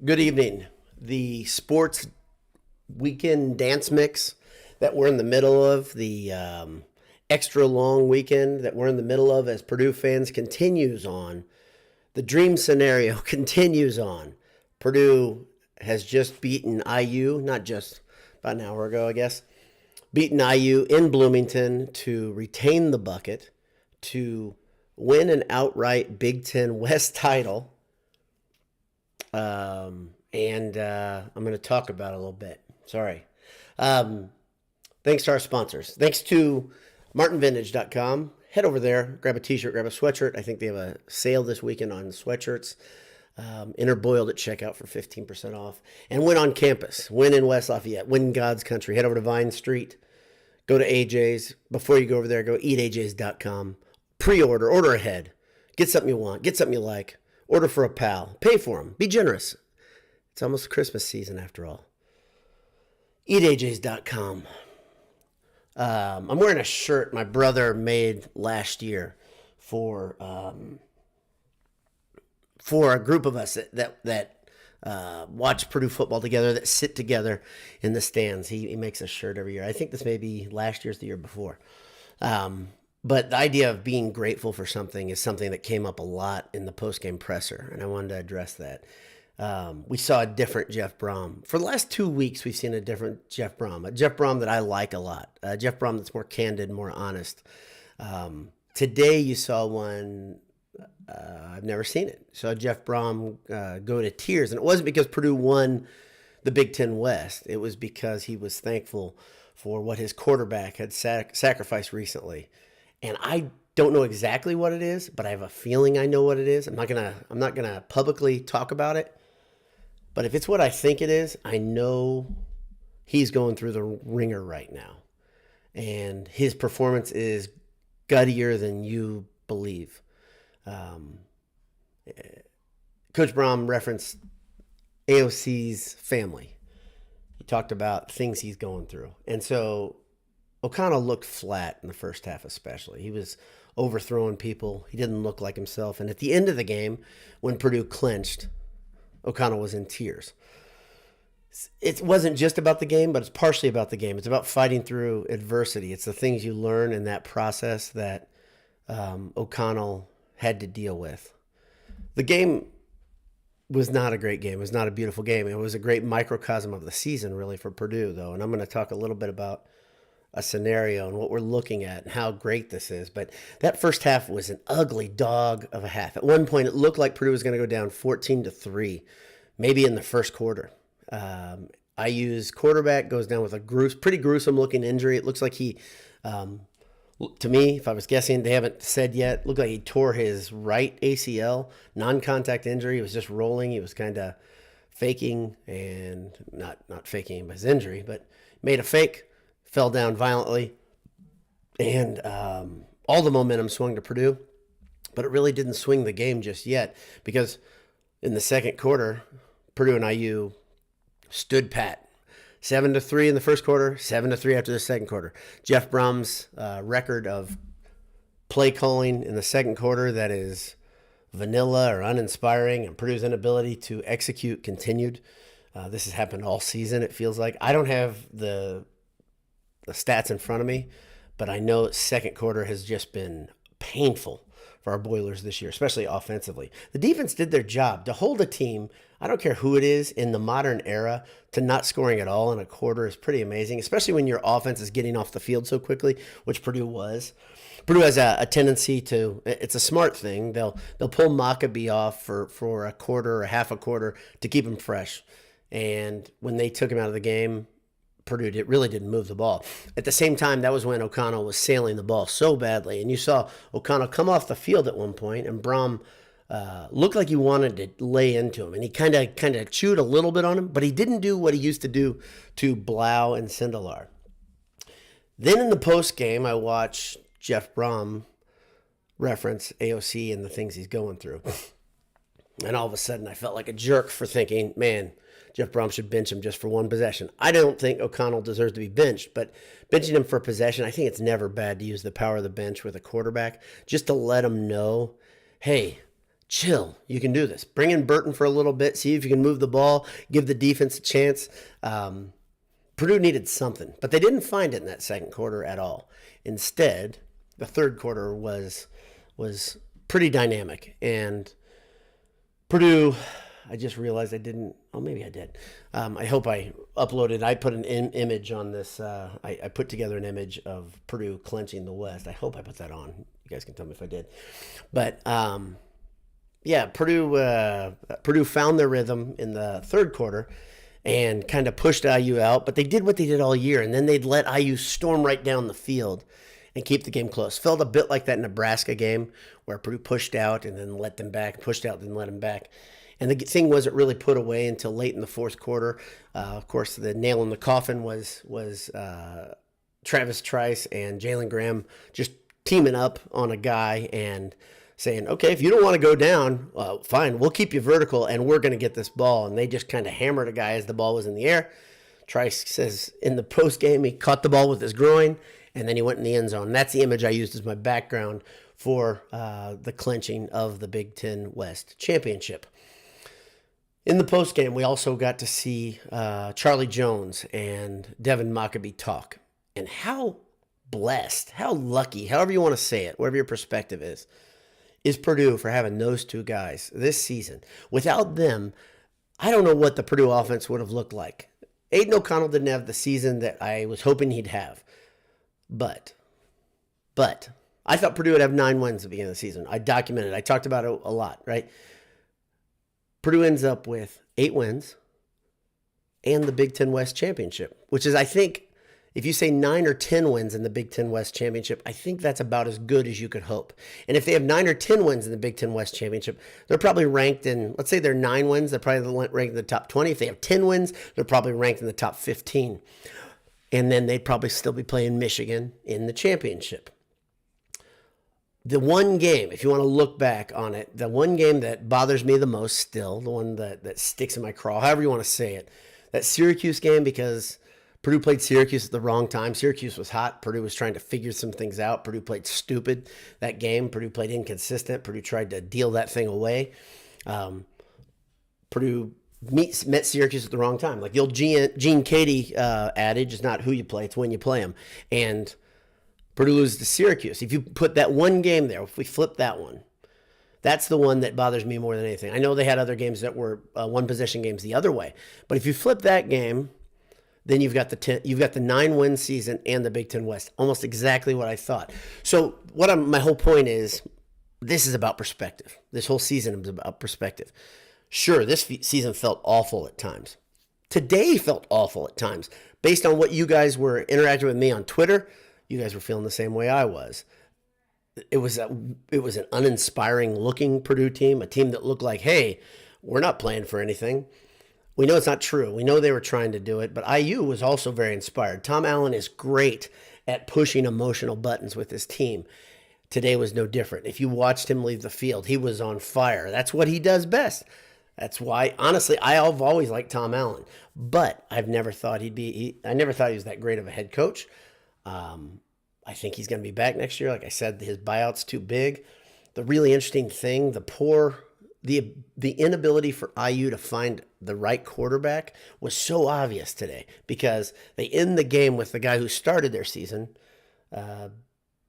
Good evening. The sports weekend dance mix that we're in the middle of, the extra long weekend that we're in the middle of as Purdue fans continues on. The dream scenario continues on. Purdue has just beaten IU, not just about an hour ago, I guess, beaten IU in Bloomington to retain the bucket, to win an outright Big Ten West title. And I'm going to talk about it a little bit. Sorry. Thanks to our sponsors. Thanks to martinvintage.com. Head over there, grab a t-shirt, grab a sweatshirt. I think they have a sale this weekend on sweatshirts. Enter Boiled at checkout for 15% off. And win on campus. Win in West Lafayette. Win in God's country. Head over to Vine Street. Go to AJ's. Before you go over there, go eatajs.com. Pre-order. Order ahead. Get something you want. Get something you like. Order for a pal. Pay for them. Be generous. It's almost Christmas season after all. EatAJs.com. I'm wearing a shirt my brother made last year for a group of us that watch Purdue football together, that sit together in the stands. He makes a shirt every year. I think this may be last year's, the year before. But the idea of being grateful for something is something that came up a lot in the postgame presser, and I wanted to address that. We saw a different Jeff Brom. For the last 2 weeks, we've seen a different Jeff Brom, a Jeff Brom that I like a lot, a Jeff Brom that's more candid, more honest. Today, you saw one, I've never seen it. Saw Jeff Brom go to tears, and it wasn't because Purdue won the Big Ten West. It was because he was thankful for what his quarterback had sacrificed recently. And I don't know exactly what it is, but I have a feeling I know what it is. I'm not gonna publicly talk about it. But if it's what I think it is, I know he's going through the ringer right now. And his performance is guttier than you believe. Coach Brom referenced AOC's family. He talked about things he's going through. And so O'Connell looked flat in the first half especially. He was overthrowing people. He didn't look like himself. And at the end of the game, when Purdue clinched, O'Connell was in tears. It wasn't just about the game, but it's partially about the game. It's about fighting through adversity. It's the things you learn in that process that O'Connell had to deal with. The game was not a great game. It was not a beautiful game. It was a great microcosm of the season, really, for Purdue, though. And I'm going to talk a little bit about a scenario and what we're looking at and how great this is. But that first half was an ugly dog of a half. At one point, it looked like Purdue was going to go down 14-3, maybe in the first quarter. IU's quarterback goes down with a pretty gruesome looking injury. It looks like he, to me, if I was guessing, they haven't said yet, looked like he tore his right ACL, non-contact injury. He was just rolling. He was kind of faking, and not faking his injury, but made a fake. Fell down violently, and all the momentum swung to Purdue, but it really didn't swing the game just yet, because in the second quarter, Purdue and IU stood pat. 7-3 in the first quarter, 7-3 after the second quarter. Jeff Brom's record of play calling in the second quarter that is vanilla or uninspiring, and Purdue's inability to execute continued. This has happened all season, it feels like. I don't have the stats in front of me, but I know second quarter has just been painful for our Boilers this year, especially offensively. The defense did their job to hold a team, I don't care who it is, in the modern era, to not scoring at all in a quarter is pretty amazing, especially when your offense is getting off the field so quickly, which Purdue was. Purdue has a tendency to, it's a smart thing, they'll pull Maccabee off for a quarter or half a quarter to keep him fresh. And when they took him out of the game, Purdue really didn't move the ball. At the same time, that was when O'Connell was sailing the ball so badly. And you saw O'Connell come off the field at one point, and Brom looked like he wanted to lay into him. And he kind of chewed a little bit on him, but he didn't do what he used to do to Blau and Sindelar. Then in the post game, I watched Jeff Brom reference AOC and the things he's going through. And all of a sudden, I felt like a jerk for thinking, man, Jeff Brom should bench him just for one possession. I don't think O'Connell deserves to be benched, but benching him for possession, I think it's never bad to use the power of the bench with a quarterback just to let him know, hey, chill. You can do this. Bring in Burton for a little bit. See if you can move the ball. Give the defense a chance. Purdue needed something, but they didn't find it in that second quarter at all. Instead, the third quarter was pretty dynamic. And Purdue, I just realized I didn't. Oh, maybe I did. I hope I uploaded. I put an image on this. I put together an image of Purdue clinching the West. I hope I put that on. You guys can tell me if I did. But yeah, Purdue found their rhythm in the third quarter and kind of pushed IU out. But they did what they did all year, and then they'd let IU storm right down the field and keep the game close. Felt a bit like that Nebraska game where Purdue pushed out and then let them back, pushed out, then let them back. And the thing wasn't really put away until late in the fourth quarter. Of course, the nail in the coffin was Travis Trice and Jalen Graham just teaming up on a guy and saying, okay, if you don't want to go down, fine, we'll keep you vertical and we're going to get this ball. And they just kind of hammered a guy as the ball was in the air. Trice says in the post game, he caught the ball with his groin and then he went in the end zone. And that's the image I used as my background for the clinching of the Big Ten West Championship. In the postgame, we also got to see Charlie Jones and Devin Maccabee talk. And how blessed, how lucky, however you want to say it, whatever your perspective is Purdue for having those two guys this season. Without them, I don't know what the Purdue offense would have looked like. Aiden O'Connell didn't have the season that I was hoping he'd have. But I thought Purdue would have 9 wins at the beginning of the season. I documented, I talked about it a lot, right? Purdue ends up with 8 wins and the Big Ten West Championship, which is, I think, if you say 9 or 10 wins in the Big Ten West Championship, I think that's about as good as you could hope. And if they have 9 or 10 wins in the Big Ten West Championship, they're probably ranked in, let's say they're 9 wins, they're probably ranked in the top 20. If they have 10 wins, they're probably ranked in the top 15. And then they'd probably still be playing Michigan in the championship. The one game, if you want to look back on it, the one game that bothers me the most still, the one that sticks in my craw, however you want to say it, that Syracuse game, because Purdue played Syracuse at the wrong time. Syracuse was hot. Purdue was trying to figure some things out. Purdue played stupid that game. Purdue played inconsistent. Purdue tried to deal that thing away. Purdue met Syracuse at the wrong time. Like the old Gene Katie adage is not who you play, it's when you play them. And Purdue loses to Syracuse. If you put that one game there, if we flip that one, that's the one that bothers me more than anything. I know they had other games that were one-possession games the other way, but if you flip that game, then you've got the 9-win season and the Big Ten West. Almost exactly what I thought. So my whole point is, this is about perspective. This whole season is about perspective. Sure, this season felt awful at times. Today felt awful at times. Based on what you guys were interacting with me on Twitter, you guys were feeling the same way I was. It was an uninspiring looking Purdue team, a team that looked like, hey, we're not playing for anything. We know it's not true. We know they were trying to do it, but IU was also very inspired. Tom Allen is great at pushing emotional buttons with his team. Today was no different. If you watched him leave the field, he was on fire. That's what he does best. That's why, honestly, I've always liked Tom Allen, but I never thought he was that great of a head coach. I think he's going to be back next year. Like I said, his buyout's too big. The really interesting thing, the inability for IU to find the right quarterback was so obvious today, because they end the game with the guy who started their season,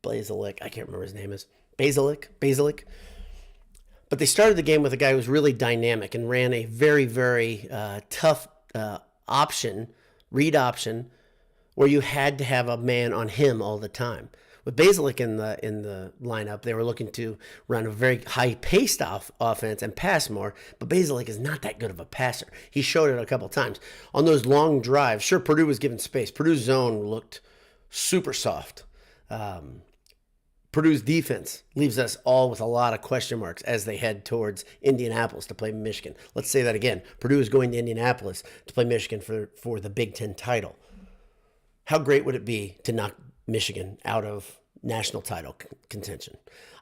Blazalik. I can't remember his name is. Basilic. But they started the game with a guy who was really dynamic and ran a very, very tough read option, where you had to have a man on him all the time. With Basilic in the lineup, they were looking to run a very high-paced offense and pass more, but Basilic is not that good of a passer. He showed it a couple times. On those long drives, sure, Purdue was given space. Purdue's zone looked super soft. Purdue's defense leaves us all with a lot of question marks as they head towards Indianapolis to play Michigan. Let's say that again. Purdue is going to Indianapolis to play Michigan for the Big Ten title. How great would it be to knock Michigan out of national title contention?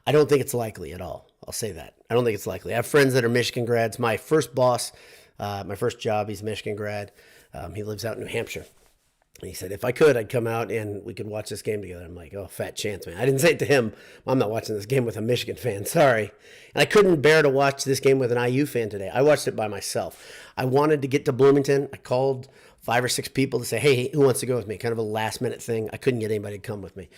I don't think it's likely at all. I'll say that. I don't think it's likely. I have friends that are Michigan grads. My first boss, my first job, he's a Michigan grad. He lives out in New Hampshire. And he said, if I could, I'd come out and we could watch this game together. I'm like, oh, fat chance, man. I didn't say it to him. I'm not watching this game with a Michigan fan. Sorry. And I couldn't bear to watch this game with an IU fan today. I watched it by myself. I wanted to get to Bloomington. I called 5 or 6 people to say, hey, who wants to go with me? Kind of a last-minute thing. I couldn't get anybody to come with me.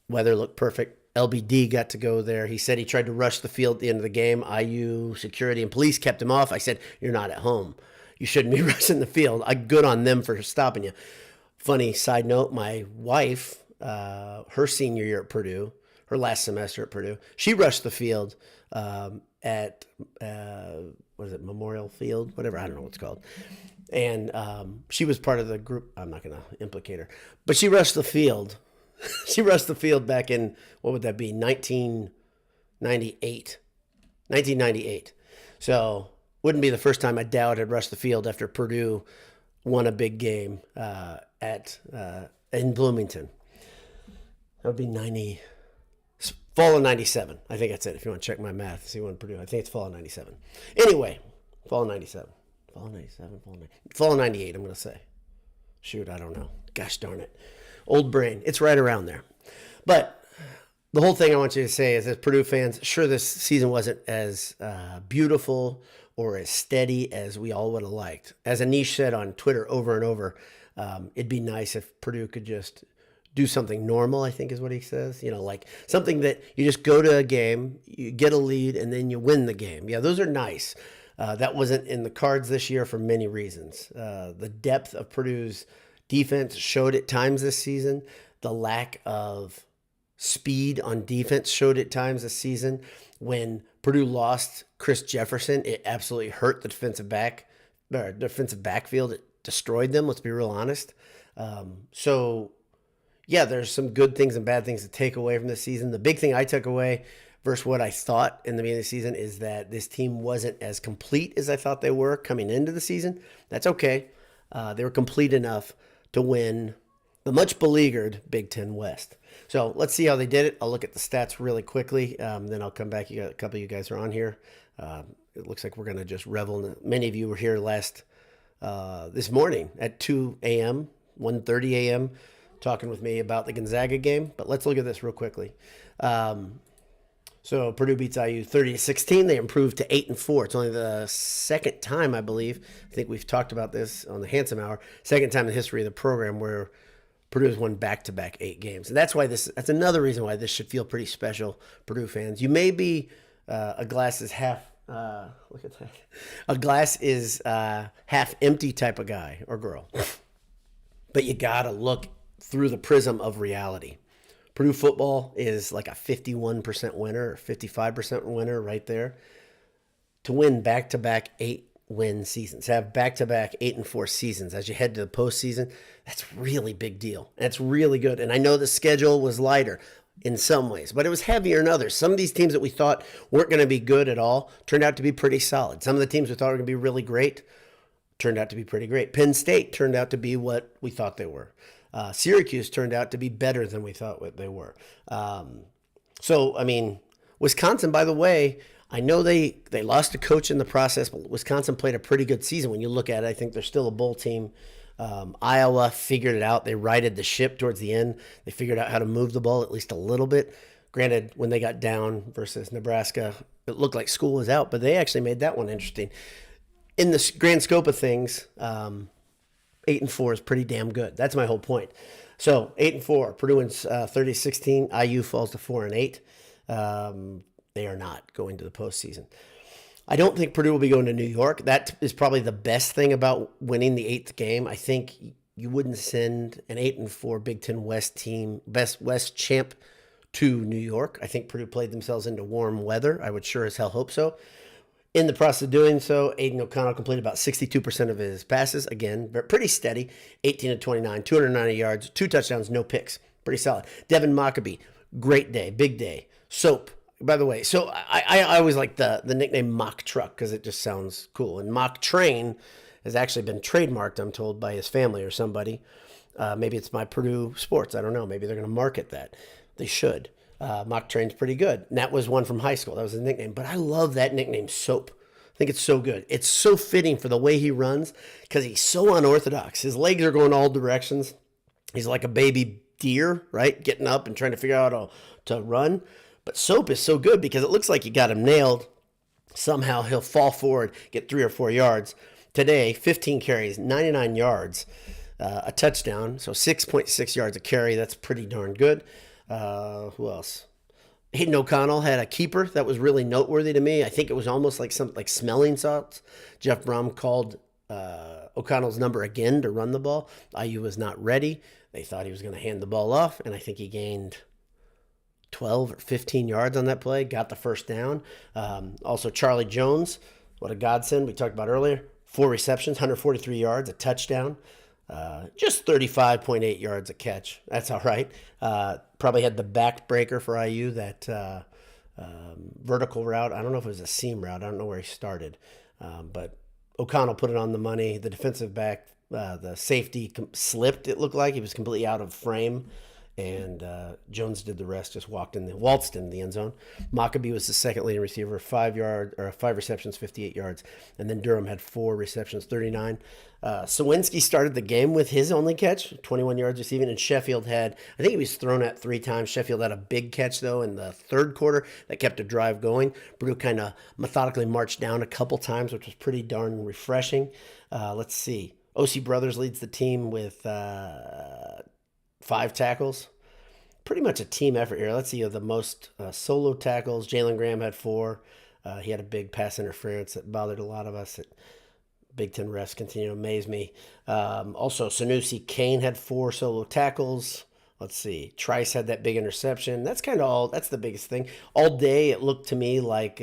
Weather looked perfect. LBD got to go there. He said he tried to rush the field at the end of the game. IU security and police kept him off. I said, you're not at home. You shouldn't be rushing the field. Good on them for stopping you. Funny side note, my wife, her senior year at Purdue, her last semester at Purdue, she rushed the field at, what is it, Memorial Field? Whatever, I don't know what it's called. And she was part of the group. I'm not going to implicate her. But she rushed the field. She rushed the field back in, what would that be, 1998. 1998. So wouldn't be the first time I doubt had rushed the field after Purdue won a big game in Bloomington. That would be fall of 97. I think that's it. If you want to check my math, see when Purdue. I think it's fall of 97. Anyway, fall of 97. Fall of 97, fall of 98, I'm going to say. Shoot, I don't know. Gosh darn it. Old brain. It's right around there. But the whole thing I want you to say is, as Purdue fans, sure, this season wasn't as beautiful or as steady as we all would have liked. As Anish said on Twitter over and over, it'd be nice if Purdue could just do something normal, I think is what he says. You know, like something that you just go to a game, you get a lead, and then you win the game. Yeah, those are nice. That wasn't in the cards this year for many reasons. The depth of Purdue's defense showed at times this season. The lack of speed on defense showed at times this season. When Purdue lost Chris Jefferson, it absolutely hurt the defensive backfield. It destroyed them, let's be real honest. So, yeah, there's some good things and bad things to take away from this season. The big thing I took away versus what I thought in the beginning of the season is that this team wasn't as complete as I thought they were coming into the season. That's okay. They were complete enough to win the much beleaguered Big Ten West. So let's see how they did it. I'll look at the stats really quickly. Then I'll come back. A couple of you guys are on here. It looks like we're going to just revel in it. Many of you were here this morning at 2 a.m., 1:30 a.m., talking with me about the Gonzaga game. But let's look at this real quickly. So Purdue beats IU 30-16. They improved to 8-4. It's only the second time, I believe. I think we've talked about this on the Handsome Hour. Second time in the history of the program where Purdue has won back-to-back 8 games. And that's another reason why this should feel pretty special, Purdue fans. You may be a glass is half look at that. A glass is half empty type of guy or girl. But you got to look through the prism of reality. Purdue football is like a 51% winner or 55% winner right there. To win back-to-back 8-win seasons, have back-to-back 8-4 seasons as you head to the postseason, that's really big deal. That's really good. And I know the schedule was lighter in some ways, but it was heavier in others. Some of these teams that we thought weren't going to be good at all turned out to be pretty solid. Some of the teams we thought were going to be really great turned out to be pretty great. Penn State turned out to be what we thought they were. Syracuse turned out to be better than we thought what they were. So, I mean, Wisconsin, by the way, I know they lost a coach in the process, but Wisconsin played a pretty good season. When you look at it, I think they're still a bowl team. Iowa figured it out. They righted the ship towards the end. They figured out how to move the ball at least a little bit. Granted, when they got down versus Nebraska, it looked like school was out, but they actually made that one interesting. In the grand scope of things, 8-4 is pretty damn good. That's my whole point. So 8-4, Purdue wins 30-16. IU falls to 4-8. They are not going to the postseason. I don't think Purdue will be going to New York. That is probably the best thing about winning the 8th game. I think you wouldn't send an 8-4 Big Ten West team, best West champ, to New York. I think Purdue played themselves into warm weather. I would sure as hell hope so. In the process of doing so, Aiden O'Connell completed about 62% of his passes. Again, pretty steady, 18-29, 290 yards, 2 touchdowns, no picks. Pretty solid. Devin Mockabee, great day, big day. Soap, by the way. So I always like the nickname Mock Truck because it just sounds cool. And Mock Train has actually been trademarked, I'm told, by his family or somebody. Maybe it's my Purdue Sports. I don't know. Maybe they're going to market that. They should. Mock Train's pretty good. And that was one from high school. That was his nickname. But I love that nickname, Soap. I think it's so good. It's so fitting for the way he runs because he's so unorthodox. His legs are going all directions. He's like a baby deer, right? Getting up and trying to figure out how to run. But Soap is so good because it looks like you got him nailed. Somehow he'll fall forward, get 3 or 4 yards. Today, 15 carries, 99 yards, a touchdown. So 6.6 yards a carry. That's pretty darn good. Who else? Hayden O'Connell had a keeper that was really noteworthy to me. I think it was almost like some like smelling salts. Jeff Brom called O'Connell's number again to run the ball. IU was not ready. They thought he was going to hand the ball off, and I think he gained 12 or 15 yards on that play, got the first down. Also, Charlie Jones, what a godsend we talked about earlier. 4 receptions, 143 yards, a touchdown. Just 35.8 yards a catch. That's all right. Probably had the backbreaker for IU, that vertical route. I don't know if it was a seam route. I don't know where he started. But O'Connell put it on the money. The defensive back, the safety slipped, it looked like. He was completely out of frame. And Jones did the rest, just waltzed in the end zone. Maccabee was the second leading receiver, 5 receptions, 58 yards. And then Durham had 4 receptions, 39. Sawinski started the game with his only catch, 21 yards receiving. And Sheffield had, I think he was thrown at 3 times. Sheffield had a big catch, though, in the third quarter that kept a drive going. Purdue kind of methodically marched down a couple times, which was pretty darn refreshing. Let's see. O.C. Brothers leads the team with 5 tackles. Pretty much a team effort here. Let's see the most solo tackles. Jalen Graham had 4. He had a big pass interference that bothered a lot of us. Big Ten refs continue to amaze me. Also, Sanusi Kane had 4 solo tackles. Let's see. Trice had that big interception. That's kind of all. That's the biggest thing. All day, it looked to me like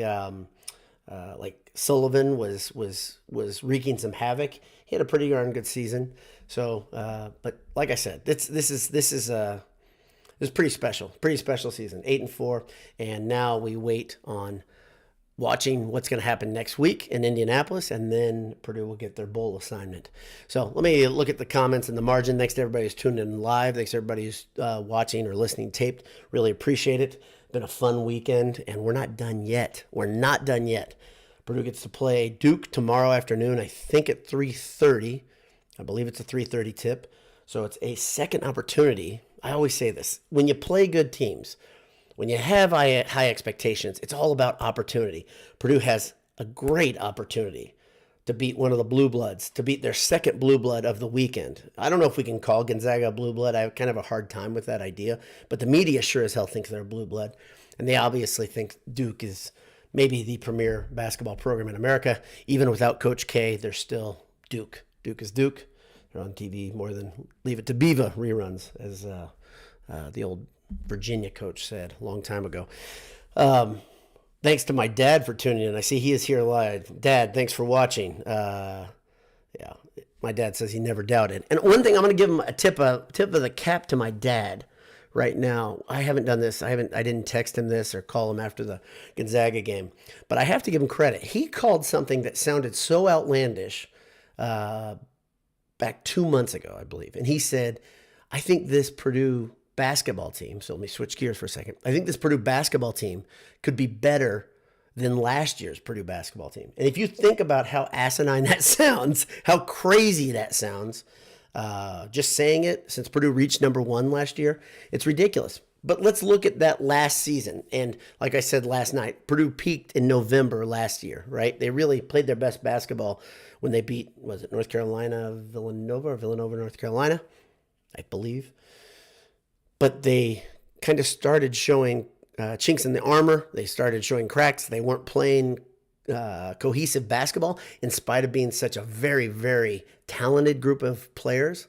Sullivan was wreaking some havoc. He had a pretty darn good season. So, but like I said, this is pretty special season. 8-4, and now we wait on watching what's going to happen next week in Indianapolis, and then Purdue will get their bowl assignment. So let me look at the comments in the margin. Thanks to everybody who's tuned in live. Thanks to everybody who's watching or listening taped. Really appreciate it. Been a fun weekend, and we're not done yet. Purdue gets to play Duke tomorrow afternoon, I think at 3:30. I believe it's a 3:30 tip. So it's a second opportunity. I always say this. When you play good teams, when you have high expectations, it's all about opportunity. Purdue has a great opportunity to beat one of the blue bloods, to beat their second blue blood of the weekend. I don't know if we can call Gonzaga a blue blood. I have kind of a hard time with that idea. But the media sure as hell thinks they're a blue blood. And they obviously think Duke is maybe the premier basketball program in America. Even without Coach K, they're still Duke. Duke is Duke. They're on TV more than Leave It to Beaver reruns, as the old Virginia coach said a long time ago. Thanks to my dad for tuning in. I see he is here live. Dad, thanks for watching. Yeah, my dad says he never doubted. And one thing, I'm going to give him a tip of the cap to my dad right now. I haven't done this. I didn't text him this or call him after the Gonzaga game, but I have to give him credit. He called something that sounded so outlandish back 2 months ago, I believe. And he said, I think this Purdue basketball team, so let me switch gears for a second. I think this Purdue basketball team could be better than last year's Purdue basketball team. And if you think about how asinine that sounds, how crazy that sounds, just saying it, since Purdue reached number 1 last year, it's ridiculous. But let's look at that last season. And like I said last night, Purdue peaked in November last year, right? They really played their best basketball when they beat, was it North Carolina, Villanova, North Carolina, I believe. But they kind of started showing chinks in the armor. They started showing cracks. They weren't playing cohesive basketball in spite of being such a very, very talented group of players.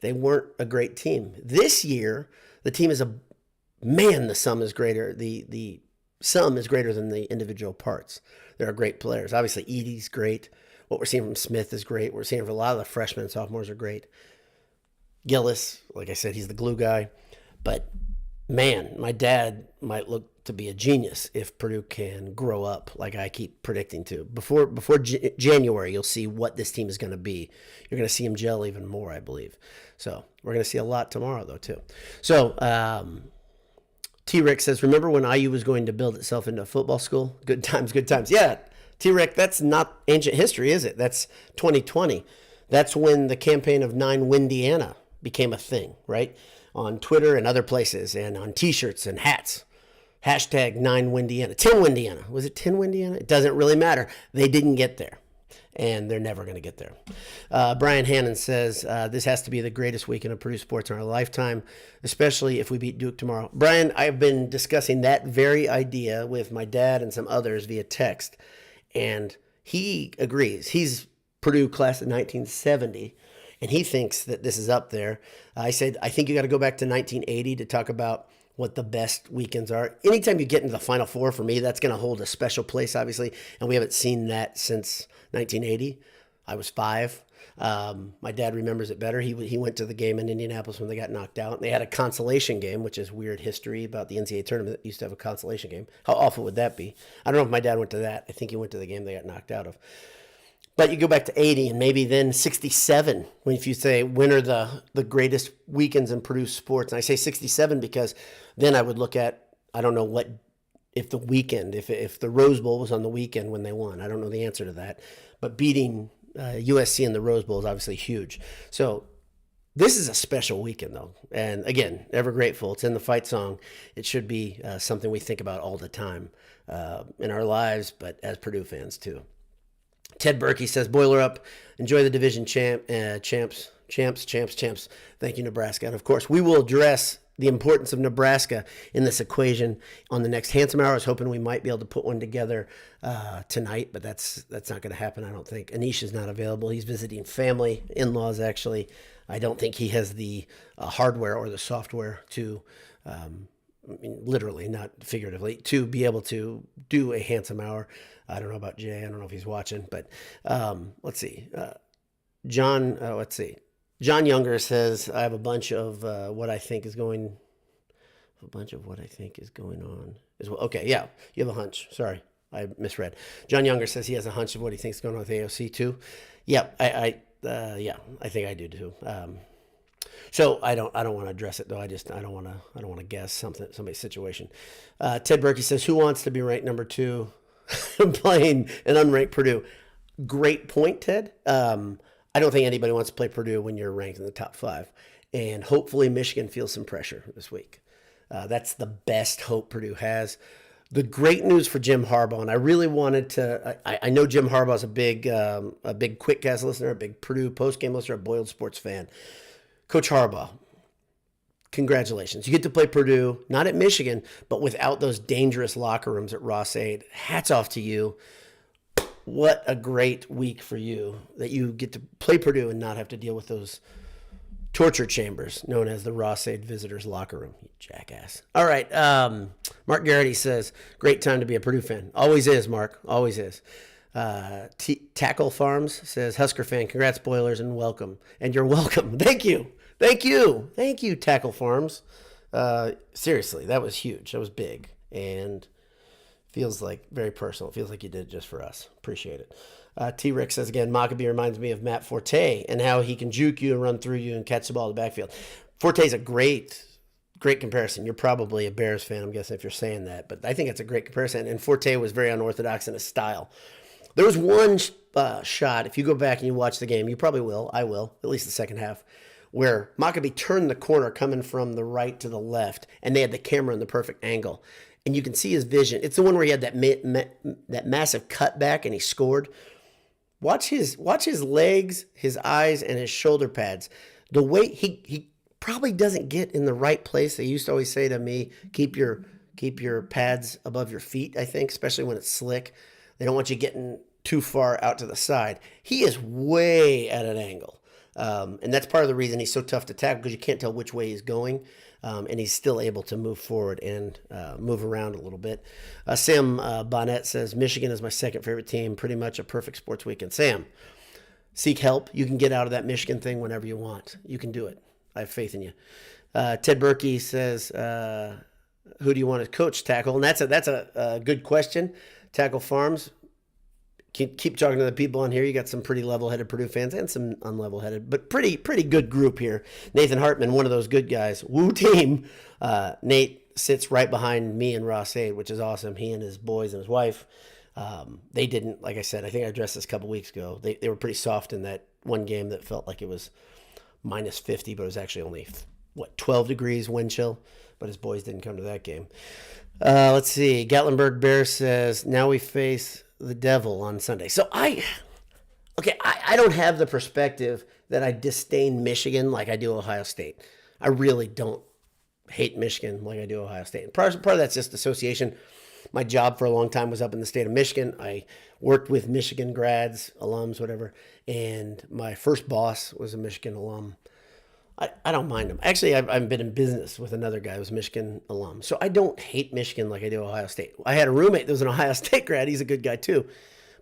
They weren't a great team. This year, the team is the sum is greater. The sum is greater than the individual parts. There are great players. Obviously, Edey's great. What we're seeing from Smith is great. We're seeing from a lot of the freshmen and sophomores are great. Gillis, like I said, he's the glue guy. But, man, my dad might look to be a genius if Purdue can grow up like I keep predicting to. Before January, you'll see what this team is going to be. You're going to see him gel even more, I believe. So we're going to see a lot tomorrow, though, too. So T-Rick says, remember when IU was going to build itself into a football school? Good times, good times. Yeah, T-Rick, that's not ancient history, is it? That's 2020. That's when the campaign of 9 Windiana became a thing, right? On Twitter and other places, and on T-shirts and hats. Hashtag 9Windiana. 10Windiana. Was it 10Windiana? It doesn't really matter. They didn't get there. And they're never going to get there. Brian Hannon says, this has to be the greatest weekend of Purdue sports in our lifetime, especially if we beat Duke tomorrow. Brian, I've been discussing that very idea with my dad and some others via text, and he agrees. He's Purdue class of 1970, and he thinks that this is up there. I said, I think you got to go back to 1980 to talk about what the best weekends are. Anytime you get into the Final Four, for me, that's going to hold a special place, obviously, and we haven't seen that since 1980. I was 5. My dad remembers it better. He went to the game in Indianapolis when they got knocked out. And they had a consolation game, which is weird history about the NCAA tournament that used to have a consolation game. How awful would that be? I don't know if my dad went to that. I think he went to the game they got knocked out of. But you go back to 80 and maybe then 67, when if you say, when are the greatest weekends in Purdue sports? And I say 67 because then I would look at, I don't know what, if the weekend, if the Rose Bowl was on the weekend when they won. I don't know the answer to that. But beating USC in the Rose Bowl is obviously huge. So this is a special weekend, though. And again, ever grateful. It's in the fight song. It should be something we think about all the time in our lives, but as Purdue fans, too. Ted Berkey says, Boiler up. Enjoy the division champs. Thank you, Nebraska. And, of course, we will address the importance of Nebraska in this equation on the next Handsome Hour. I was hoping we might be able to put one together tonight, but that's not going to happen, I don't think. Anish is not available. He's visiting family, in-laws, actually. I don't think he has the hardware or the software to, literally, not figuratively, to be able to do a Handsome Hour. I don't know about Jay. I don't know if he's watching, but let's see. John Younger says, I have a bunch of what I think is going on as well. Okay, yeah, you have a hunch. Sorry, I misread. John Younger says he has a hunch of what he thinks is going on with AOC too. Yeah, I think I do too. So I don't want to address it though. I don't want to guess somebody's situation. Ted Berkey says, who wants to be ranked number 2 playing an unranked Purdue? Great point, Ted. I don't think anybody wants to play Purdue when you're ranked in the top 5. And hopefully Michigan feels some pressure this week. That's the best hope Purdue has. The great news for Jim Harbaugh, and I really wanted to, I know Jim Harbaugh is a big QuickCast listener, a big Purdue postgame listener, a Boiled Sports fan. Coach Harbaugh, congratulations. You get to play Purdue, not at Michigan, but without those dangerous locker rooms at Ross-Ade. Hats off to you. What a great week for you that you get to play Purdue and not have to deal with those torture chambers known as the Ross-Ade visitors locker room. You jackass. All right. Mark Garrity says, great time to be a Purdue fan. Always is, Mark. Always is. Tackle Farms says, Husker fan, congrats Boilers and welcome. And you're welcome. Thank you. Thank you, Tackle Farms. Seriously, that was huge. That was big. And feels like very personal. Feels like you did it just for us. Appreciate it. T-Rick says again, Maccabee reminds me of Matt Forte and how he can juke you and run through you and catch the ball in the backfield. Forte's a great comparison. You're probably a Bears fan, I'm guessing, if you're saying that. But I think it's a great comparison. And Forte was very unorthodox in his style. There was one shot, if you go back and you watch the game, you probably will, I will, at least the second half, where Maccabee turned the corner coming from the right to the left, and they had the camera in the perfect angle. And you can see his vision. It's the one where he had that massive cutback and he scored. Watch his legs, his eyes, and his shoulder pads. The way he probably doesn't get in the right place. They used to always say to me, keep your pads above your feet, I think, especially when it's slick. They don't want you getting too far out to the side. He is way at an angle. And that's part of the reason he's so tough to tackle, because you can't tell which way he's going. And he's still able to move forward and move around a little bit. Sam Bonnet says, Michigan is my second favorite team. Pretty much a perfect sports weekend. Sam, seek help. You can get out of that Michigan thing whenever you want. You can do it. I have faith in you. Ted Berkey says, who do you want to coach tackle? And that's a good question. Tackle Farms. Keep talking to the people on here. You got some pretty level-headed Purdue fans and some unlevel-headed, but pretty good group here. Nathan Hartman, one of those good guys. Woo team. Nate sits right behind me and Ross-Ade, which is awesome. He and his boys and his wife. They didn't, like I said, I think I addressed this a couple weeks ago. They were pretty soft in that one game that felt like it was minus 50, but it was actually only, 12 degrees wind chill. But his boys didn't come to that game. Let's see. Gatlinburg Bear says, now we face the devil on Sunday. So I don't have the perspective that I disdain Michigan like I do Ohio State. I really don't hate Michigan like I do Ohio State. And part of that's just association. My job for a long time was up in the state of Michigan. I worked with Michigan grads, alums, whatever. And my first boss was a Michigan alum. I don't mind him. Actually, I've been in business with another guy who was a Michigan alum. So I don't hate Michigan like I do Ohio State. I had a roommate that was an Ohio State grad. He's a good guy too.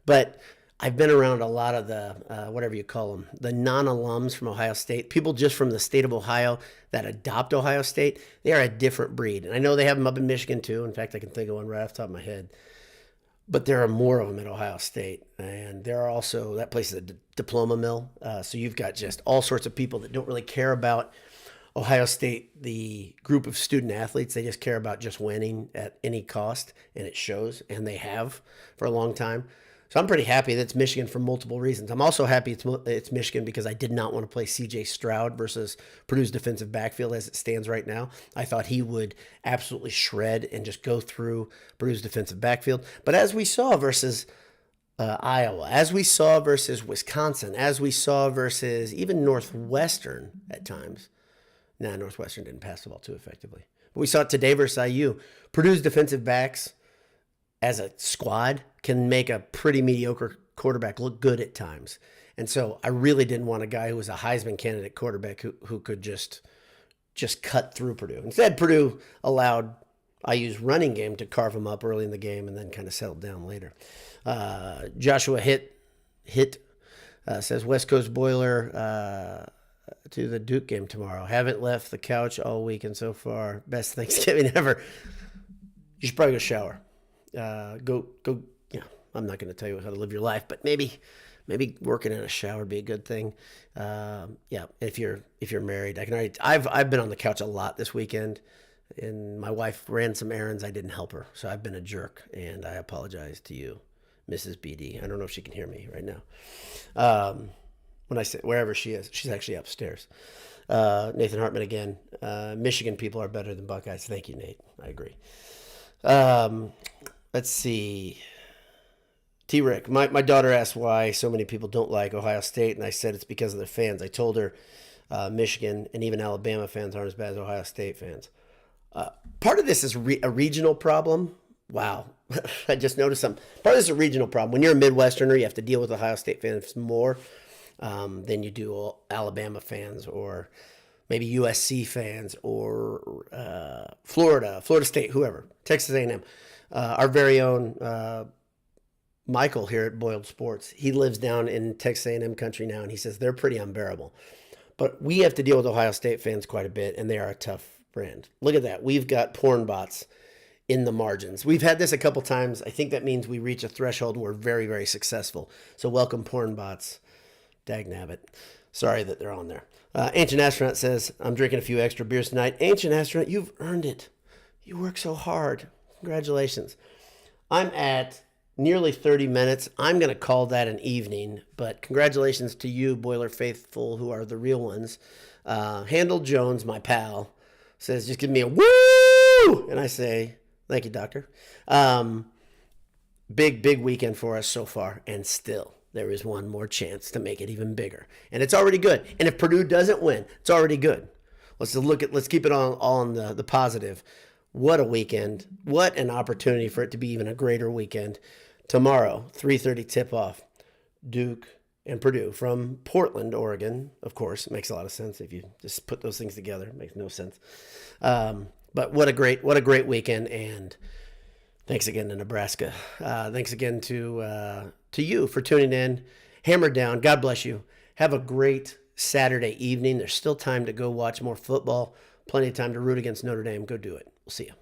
But I've been around a lot of the, whatever you call them, the non-alums from Ohio State, people just from the state of Ohio that adopt Ohio State. They are a different breed. And I know they have them up in Michigan too. In fact, I can think of one right off the top of my head. But there are more of them at Ohio State. And there are also, that place is a diploma mill. So you've got just all sorts of people that don't really care about Ohio State, the group of student athletes. They just care about just winning at any cost. And it shows. And they have for a long time. So I'm pretty happy that it's Michigan for multiple reasons. I'm also happy it's Michigan because I did not want to play C.J. Stroud versus Purdue's defensive backfield as it stands right now. I thought he would absolutely shred and just go through Purdue's defensive backfield. But as we saw versus Iowa, as we saw versus Wisconsin, as we saw versus even Northwestern at times. Northwestern didn't pass the ball too effectively. But we saw it today versus IU. Purdue's defensive backs as a squad can make a pretty mediocre quarterback look good at times. And so I really didn't want a guy who was a Heisman candidate quarterback who could just cut through Purdue. Instead, Purdue allowed IU's running game to carve them up early in the game and then kind of settled down later. Joshua Hit says, West Coast Boiler to the Duke game tomorrow. Haven't left the couch all weekend so far. Best Thanksgiving ever. You should probably go shower. Go. Yeah, I'm not going to tell you how to live your life, but maybe working in a shower would be a good thing. Yeah, if you're married, I've been on the couch a lot this weekend, and my wife ran some errands. I didn't help her, so I've been a jerk, and I apologize to you, Mrs. BD. I don't know if she can hear me right now. When I say wherever she is, she's actually upstairs. Nathan Hartman again. Michigan people are better than Buckeyes. Thank you, Nate. I agree. Let's see. T-Rick, my daughter asked why so many people don't like Ohio State, and I said it's because of their fans. I told her Michigan and even Alabama fans aren't as bad as Ohio State fans. Part of this is a regional problem. Wow. I just noticed something. Part of this is a regional problem. When you're a Midwesterner, you have to deal with Ohio State fans more than you do Alabama fans or maybe USC fans or Florida State, whoever, Texas A&M. Our very own Michael here at Boiled Sports, he lives down in Texas A&M country now, and he says they're pretty unbearable. But we have to deal with Ohio State fans quite a bit, and they are a tough brand. Look at that. We've got porn bots in the margins. We've had this a couple times. I think that means we reach a threshold and we're very, very successful. So welcome porn bots. Dagnabbit. Sorry that they're on there. Ancient Astronaut says, I'm drinking a few extra beers tonight. Ancient Astronaut, you've earned it. You work so hard. Congratulations. I'm at nearly 30 minutes. I'm going to call that an evening, but congratulations to you, Boiler Faithful, who are the real ones. Handel Jones, my pal, says, just give me a woo! And I say, thank you, doctor. Big weekend for us so far, and still there is one more chance to make it even bigger. And it's already good. And if Purdue doesn't win, it's already good. Let's keep it all on the positive. What a weekend. What an opportunity for it to be even a greater weekend. Tomorrow, 3:30 tip-off, Duke and Purdue from Portland, Oregon. Of course, it makes a lot of sense if you just put those things together. It makes no sense. But what a great weekend, and thanks again to Nebraska. Thanks again to you for tuning in. Hammer down. God bless you. Have a great Saturday evening. There's still time to go watch more football. Plenty of time to root against Notre Dame. Go do it. We'll see you.